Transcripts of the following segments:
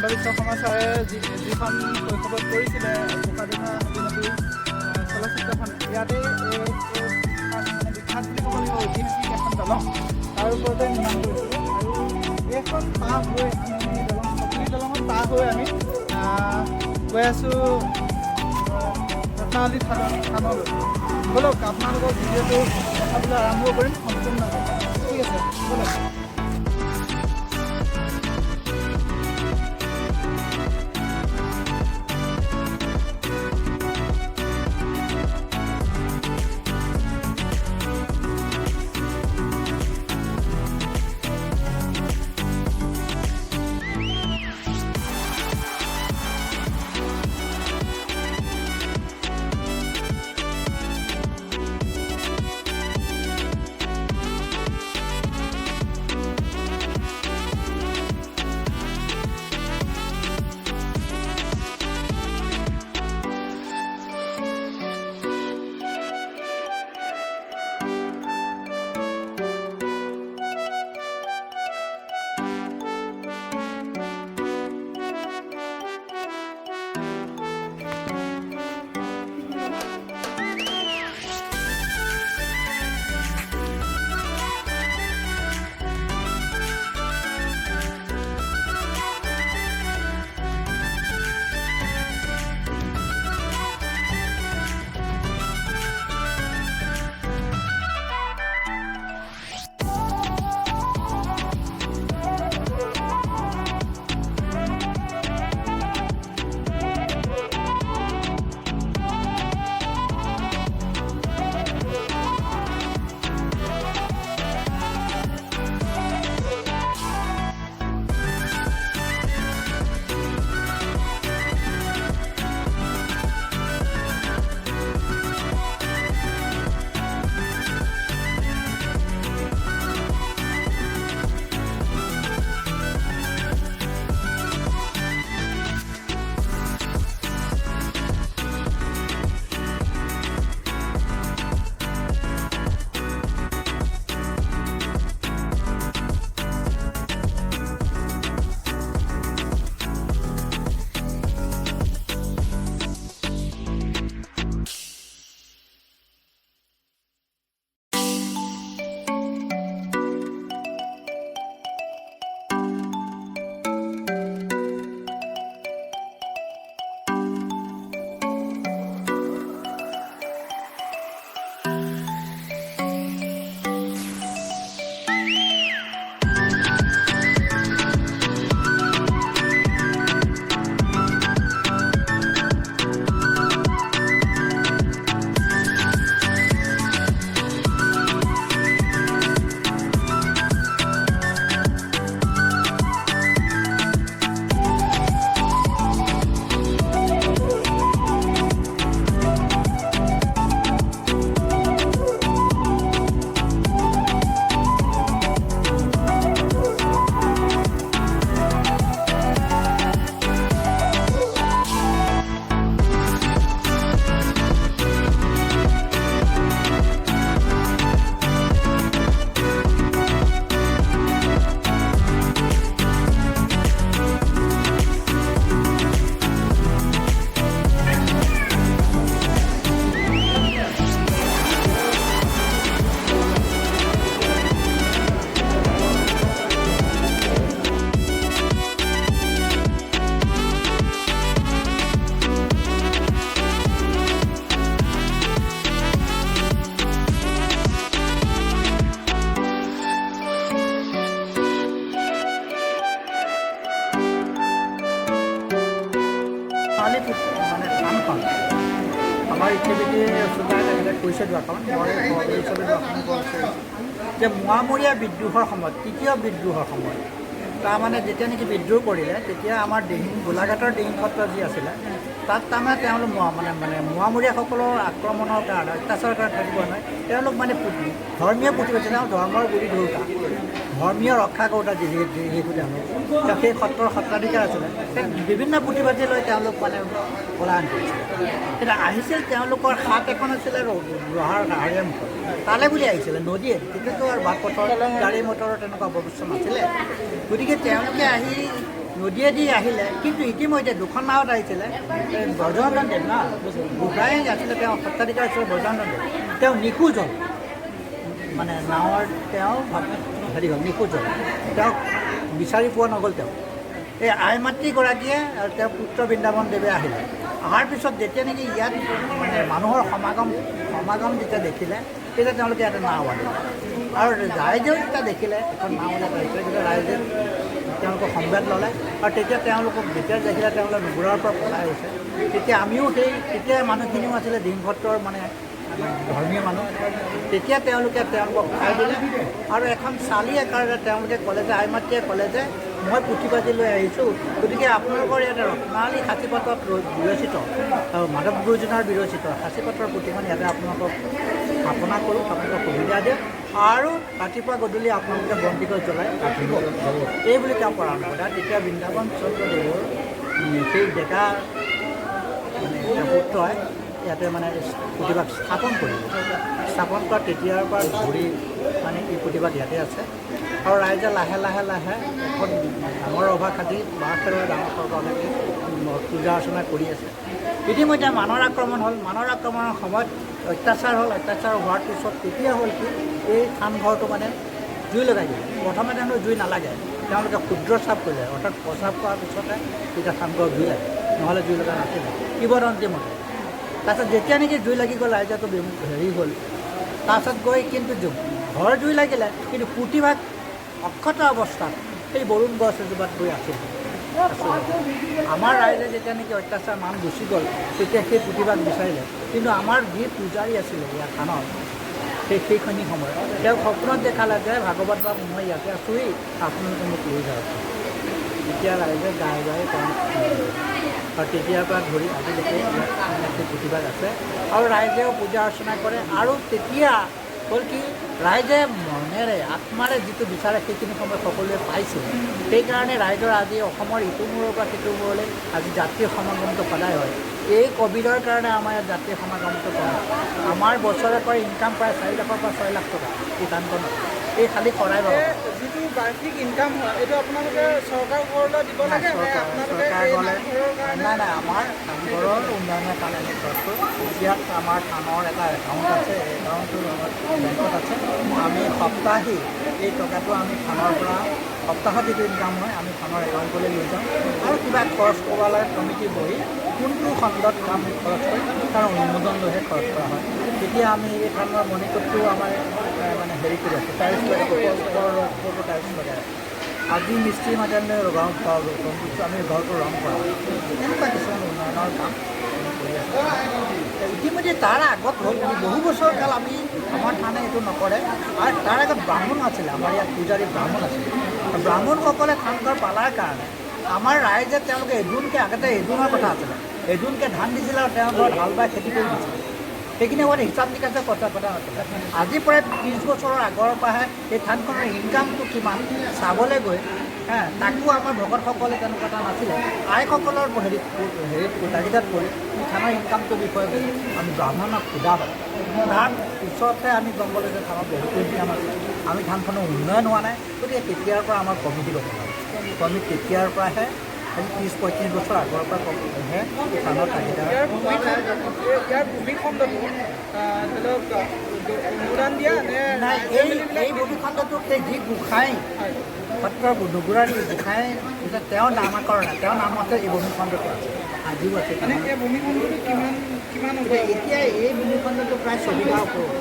মাধৱীশ্বৰ শৰ্মা ছাৰে যিখন শৈশৱত কৰিছিলে বোকাদিঙা হাতীনদী চলচ্চিত্ৰখন, ইয়াতে মানে বিখ্যাত বুলি ক'ব লাগিব, ঐতিহাসিক এখন দলং তাৰ ওপৰতে নিৰ্মাণ কৰিছিলোঁ। আৰু এইখন পাৰ হৈ আমি দলঙত পাৰ হৈ আমি গৈ আছোঁ ৰত্নাৱলী থানলৈ। ব'লক আপোনালোকৰ ভিডিঅ'টো দেখাবলৈ আৰম্ভ কৰিম সম্পূৰ্ণ। ঠিক আছে, ব'লক। আমাৰ ইতিমধ্যে চুকাই তেখেতে কৈছে দুআষাৰমান, মই হিচাপে দুআষাৰমান ক'ব বিচাৰিছোঁ যে মোৱামৰীয়া বিদ্ৰোহৰ সময়ত, তৃতীয় বিদ্ৰোহৰ সময়ত, তাৰমানে যেতিয়া নেকি বিদ্ৰোহ কৰিলে তেতিয়া আমাৰ দিহিং গোলাঘাটৰ দিহিং সত্ৰ যি আছিলে তাত তাৰমানে তেওঁলোক মোৱামৰীয়াসকলৰ আক্ৰমণৰ কাৰণে অত্যাচাৰৰ কাৰণে থাকিব নহয়, তেওঁলোক মানে ধৰ্মীয় প্ৰতিবাদ তেওঁ ধৰ্মৰ গুৰি ধৰোঁতা, ধৰ্মীয় ৰক্ষা কৰোঁতা যিহেতু তেওঁলোক সেই সত্ৰৰ সত্ৰাধিকাৰ আছিলে, বিভিন্ন প্ৰতিবাদী লৈ তেওঁলোক মানে পলায়ন কৰিছিলে। কিন্তু আহিছিল তেওঁলোকৰ হাত এখন আছিলে ৰহাৰ নাহৰীয়া মুখত, তালৈ বুলি আহিছিলে নদীয়ে, তেতিয়াতো আৰু বাট পথৰ গাড়ী মটৰৰ তেনেকুৱা ব্যৱস্থা নাছিলে। গতিকে তেওঁলোকে আহি নদীয়েদি আহিলে, কিন্তু ইতিমধ্যে দুখন নাৱত আহিছিলে ব্ৰজনন্দন দেৱ না গোসাঁই আছিলে, তেওঁ সত্ৰাধিকাৰ আছিলে ব্ৰজনন্দন দেৱ, তেওঁ নিখোজ হ'ল, মানে নাৱৰ তেওঁ হেৰি হ'ল, নিখোজ হ'ল, তেওঁক বিচাৰি পোৱা নগ'ল। তেওঁ এই আই মাতৃগৰাকীয়ে আৰু তেওঁৰ পুত্ৰ বৃন্দাবন দেৱে আহিলে। অহাৰ পিছত যেতিয়া নেকি ইয়াত মানে মানুহৰ সমাগম যেতিয়া দেখিলে, তেতিয়া তেওঁলোকে ইয়াতে নাও আনিলে, আৰু ৰাইজেও যেতিয়া দেখিলে এখন নাও এটা আহিছে, তেতিয়া ৰাইজে তেওঁলোকক সম্বেদ ল'লে, আৰু তেতিয়া তেওঁলোকক যেতিয়া দেখিলে তেওঁলোকে নুগুৰাৰ পৰা পলাই আহিছে। তেতিয়া আমিও তেতিয়া মানুহখিনিও আছিলে দিনভট্টৰ মানে ধৰ্মীয় মানুহ। তেতিয়া তেওঁলোকক খাই দিলে, আৰু এখন চালি আকাৰেৰে তেওঁলোকে ক'লে যে, আই মাতৃয়ে ক'লে যে মই পুথিপাতি লৈ আহিছোঁ, গতিকে আপোনালোকৰ ইয়াতে ৰত্নাৱলী সাঁচিপাতত বিৰচিত আৰু মাধৱ গুৰুজনাৰ বিৰচিত সাঁচিপাতৰ পুথিখন ইয়াতে আপোনালোকক স্থাপনা কৰোঁ, আপোনালোকক সুবিধা দিয়ক, আৰু ৰাতিপুৱা গধূলি আপোনালোকে বন্তিকৈ জ্বলাই ৰাখিব, এই বুলি তেওঁ পৰামৰ্শ কৰে। তেতিয়া বৃন্দাবন চন্দ্ৰদেৱৰ সেই ডেকা মানে পুত্ৰই ইয়াতে মানে পুথিভাগ স্থাপন কৰিলে। স্থাপন কৰা তেতিয়াৰ পৰা ধৰি মানে এই পুথিভাগ ইয়াতে আছে, আৰু ৰাইজে লাহে লাহে লাহে এখন ডাঙৰ সভা খাটি বাৰখেৰুৱা ডাঙৰ সভালৈকে পূজা অৰ্চনা কৰি আছে। ইতিমধ্যে মানৰ আক্ৰমণ হ'ল, মানৰ আক্ৰমণৰ সময়ত অত্যাচাৰ হ'ল, অত্যাচাৰ হোৱাৰ পিছত তেতিয়া হ'ল কি, এই থানঘৰটো মানে জুই লগাই দিলে। প্ৰথমে তেওঁলোকে জুই নালাগে, তেওঁলোকে ক্ষুদ্ৰ চাপ কৰিলে, অৰ্থাৎ প্ৰচাপ কৰাৰ পিছতে তেতিয়া থানঘৰ জুই লাগে, নহ'লে জুই লগা নাছিলে কিংবদন্তি মতে। তাৰপিছত যেতিয়া নেকি জুই লাগি গ'ল, ৰাইজেতো হেৰি হ'ল, তাৰপিছত গৈ কিন্তু ঘৰ জুই লাগিলে, কিন্তু পুথিভাগ অক্ষত অৱস্থাত সেই বৰুণ গছ এজোপাত গৈ আছিল। আমাৰ ৰাইজে যেতিয়া নেকি অত্যাচাৰ মান গুচি গ'ল, তেতিয়া সেই পুথিভাগ বিচাৰিলে, কিন্তু আমাৰ যি পূজাৰী আছিলে ইয়াৰ থানৰ সেইখিনি সময়ত তেওঁ সপোনত দেখালে যে ভাগৱত বাবু মই ইয়াতে আছোঁহি, আপোনালোকে মোক লৈ যাওক। তেতিয়া ৰাইজে গাই গাই তেওঁ, আৰু তেতিয়াৰ পৰা ধৰি আজিলৈকে সেই পুথিভাগ আছে, আৰু ৰাইজেও পূজা অৰ্চনা কৰে। আৰু তেতিয়া হ'ল কি, ৰাইজে মনেৰে আত্মাৰে যিটো বিচাৰে সেইখিনি সময় সকলোৱে পাইছিল। সেইকাৰণে ৰাইজৰ আজি অসমৰ ইটো মূৰৰ পৰা সিটো মূৰলৈ আজি যাত্ৰী সমাগমটো সদায় হয়। এই ক'ভিডৰ কাৰণে আমাৰ ইয়াত যাত্ৰী সমাগমটো কম। আমাৰ বছৰেকৰ ইনকাম প্ৰায় 4 লাখৰ পৰা 6 লাখ টকা এই থানখনত, এই খালী শৰাই বাবা। যিটো বাৰ্ষিক ইনকাম হয় এইটো আপোনালোকে চৰকাৰৰ ঘৰলৈ দিব লাগে? চৰকাৰ গ'লে নাই, আমাৰ নামঘৰৰ উন্নয়নৰ কাৰণে আমি খৰচ কৰোঁ। ইয়াত আমাৰ থানৰ এটা একাউণ্ট আছে, এই একাউণ্টটোৰ লগত বেংকত আছে। আমি সপ্তাহী এই টকাটো আমি থানৰ পৰা সপ্তাহত যিটো ইনকাম হয় আমি থানৰ একাউণ্টলৈ লৈ যাওঁ, আৰু কিবা খৰচ কৰিব লাগে কমিটি বহি কোনটো খণ্ডত কাম খৰচ কৰি তাৰ অনুমোদন লৈহে খৰচ কৰা হয়। তেতিয়া আমি এই থানৰ মণিকোটটো আমাৰ মানে হেৰি কৰি আছোঁ, টাইলছ লগাই ওপৰতো টাইলছ লগাই আছোঁ। আজি মিস্ত্ৰী মাধ্যমে ৰং কৰা, আমি ঘৰটো ৰং কৰা, এনেকুৱা কিছুমান উন্নয়নৰ কাম কৰি আছোঁ। ইতিমধ্যে তাৰ আগত হ'ল বহু বছৰ কাল আমাৰ থানে এইটো নকৰে, আৰু তাৰ আগত ব্ৰাহ্মণ আছিলে, আমাৰ ইয়াত পূজাৰী ব্ৰাহ্মণ আছিলে। ব্ৰাহ্মণসকলে থানঘৰ পালাৰ কাৰণে আমাৰ ৰাইজে তেওঁলোকে এদোনকৈ, আগতে এদোনৰ কথা আছিলে, এদোনকৈ ধান দিছিলে, আৰু তেওঁ ঘৰত হাল বাই খেতি কৰি দিছিলে। সেইখিনি সময়ত হিচাপ নিকাচে কথা নাছিলে। আজি প্ৰায় 30 বছৰৰ আগৰ পৰাহে এই থানখনৰ ইনকামটো কিমান চাবলৈ গৈ তাকো আমাৰ ভকতসকলে তেনেকুৱা এটা নাছিলে। আইসকলৰ হেৰিত তাগিদাত পৰি থানৰ ইনকামটোৰ বিষয়ে আমি ব্ৰাহ্মণক সোধা হয়। তাৰ পিছতহে আমি গম পালোঁ যে থানত বহুত ইনকাম আছে, আমি থানখনৰ উন্নয়ন হোৱা নাই। গতিকে তেতিয়াৰ পৰা আমাৰ কমিটি গঠন হ'ল। কমিটি তেতিয়াৰ পৰাহে আজি 30-35 বছৰ আগৰ পৰা কমিটিহে থানৰ তাগিদা। ইয়াৰ ভূমিখণ্ডটো ধৰি লওক অনুদান দিয়া নাই, এই ভূমিখণ্ডটোত যি গোসাঁই সত্ৰৰ নুগুৰাৰী গোসাঁই তেওঁৰ নামাকৰণে, তেওঁৰ নামতে এই ভূমিখণ্ডটো আছে, আজিও আছে। মানে এই ভূমিখণ্ডটো কিমান এতিয়া এই ভূমিখণ্ডটো প্ৰায় 40 গাঁও ওপৰত।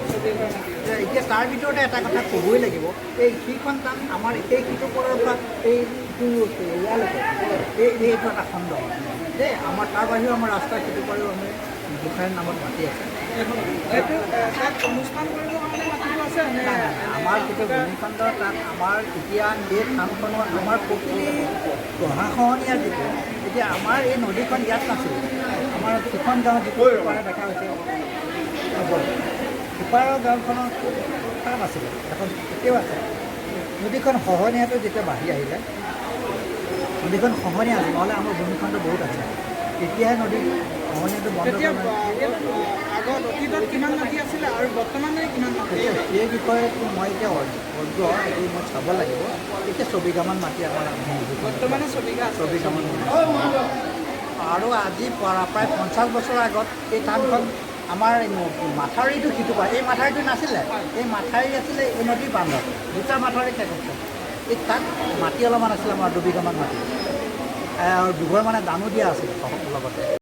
এতিয়া তাৰ ভিতৰতে এটা কথা ক'বই লাগিব, এই সেইখন কাম আমাৰ এই সিটোপৰৰ পৰা এইটো ইয়ালৈকে এইটো এটা খণ্ড দেই। আমাৰ তাৰ বাহিৰেও আমাৰ ৰাস্তাৰ সিটোপৰেও আমি গোসাঁইৰ নামত মাটি আছে। অনুষ্ঠান কৰিবৰ কাৰণে মাটিটো আছে? আমাৰ যিটো ভূমিখণ্ড তাত আমাৰ এতিয়া এই থানখনৰ আমাৰ প্ৰকৃতি গঢ়াখহনীয়া যিটো, এতিয়া আমাৰ এই নদীখন ইয়াত নাছিল। আমাৰ সিখন গাঁও যিটো সিপাৰে দেখা হৈছে, সিপাৰৰ গাঁওখনৰ তাত নাছিলে, এখন এতিয়াও আছে। নদীখন খহনীয়াটো যেতিয়া বাঢ়ি আহিলে, নদীখন খহনীয়া আছিল, নহ'লে আমাৰ ভূমিখণ্ড বহুত আছে। তেতিয়াহে নদী খহনীয়াটো বন্ধ তেতিয়া কৰা আগত অতীতত কিমান মাটি আছিলে আৰু বৰ্তমানে কিমান মাটি আছে? এই বিষয়েটো মই এতিয়া অজ্ঞ, এইটো মই চাব লাগিব। এতিয়া 24 বিঘামান মাটি আমাৰ বৰ্তমানে 24 বিঘা আছে। 24 বিঘামান আৰু আজি প্ৰায় 50 বছৰ আগত এই থানখন আমাৰ মাথাউৰিটো সিটো পায়, এই মাথাউৰিটো নাছিলে, এই মাথাউৰি আছিলে এই নদীৰ বান্ধত, দুটা মাথাউৰি শেষ হৈছে। এই তাত মাটি অলপমান আছিলে আমাৰ 2 বিঘামান মাটি, আৰু দুঘৰ মানে দানো দিয়া আছিলে লগতে।